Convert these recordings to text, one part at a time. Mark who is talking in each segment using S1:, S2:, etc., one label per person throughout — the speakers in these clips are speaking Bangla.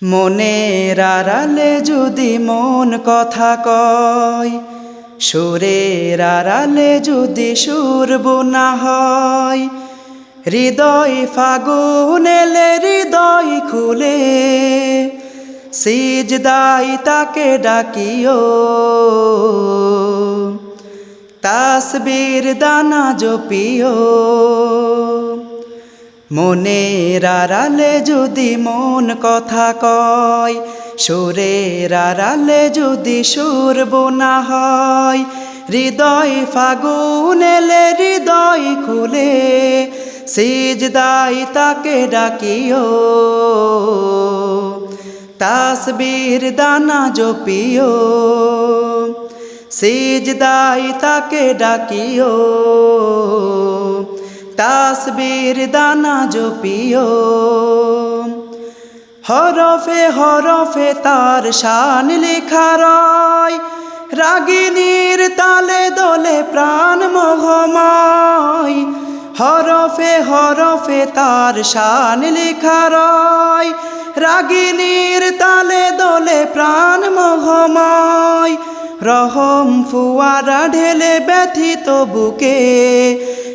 S1: মনের আড়ালে যদি মন কথা কয়, সুরের আড়ালে যদি সুর বোনা হয়, হৃদয় ফাগুন এলে হৃদয় খুলে সিজদাই তাকে ডাকিও। তাসবির দানা জপিও। মনের আড়ালে যদি মন কথা কয়, সুরের আড়ালে যদি সুর বোনা হয়, হৃদয় ফাগুন এলে হৃদয় খুলে সিজদাই তাকে ডাকিও। তাসবির দানা জপিও। সিজদাই তাকে ডাকিও। তাসবির দানা জপিও। হরফে হরফে তার শান লেখা রয়, রাগিনীর তালে দোলে প্রাণ মোহময়। হরফে হরফে তার শান লেখা রয়, রাগিনীর তালে দোলে প্রাণ মোহময়। রহম ফুয়ারা ঢেলে ব্যথিত বুকে,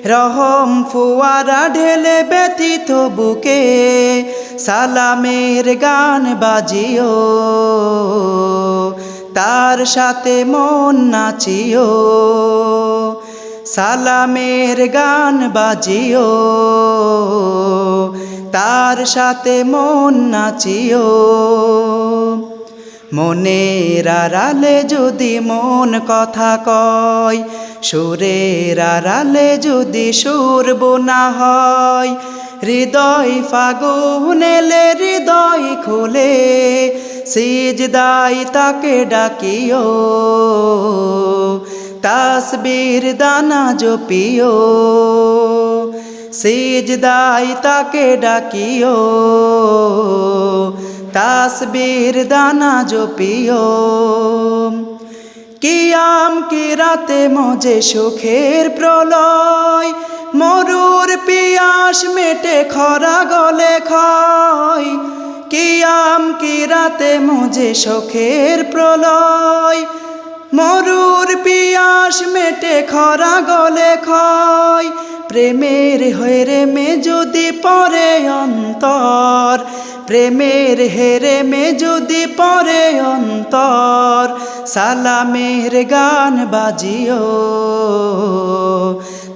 S1: রহম ফুয়ারা ঢেলে ব্যথিত বুকে, সালামের গান বাজিও। তার সাথে মন নাচিও। সালামের গান বাজিও। তার সাথে মন নাচিও। মনের আড়ালে যদি মন কথা কয়, সুরের আড়ালে যদি সুর বোনা হয়, হৃদয় ফাগুন এলে হৃদয় খুলে সিজদাই তাকে ডাকিও। তাসবির দানা জপিও। সিজদাই তাকে ডাকিও। তাসবির দানা জপিও। কিয়াম কি রাতে মজে সুখের প্রলয়, মরুর পিয়াস মেটে খরা গলে ক্ষয়। কিয়াম কি রাতে মজে সুখের প্রলয়, মরুর পিয়াস মেটে খরা গলে ক্ষয়। প্রেমের হেরে মে যদি পরে অন্তর, প্রেমের হেরে মে যদি পরে অন্তর, সালামের গান বাজিও।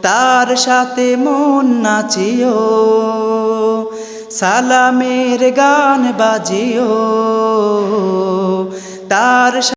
S1: তার সাথে মন নাচিও। সালামের গান বাজিও। তার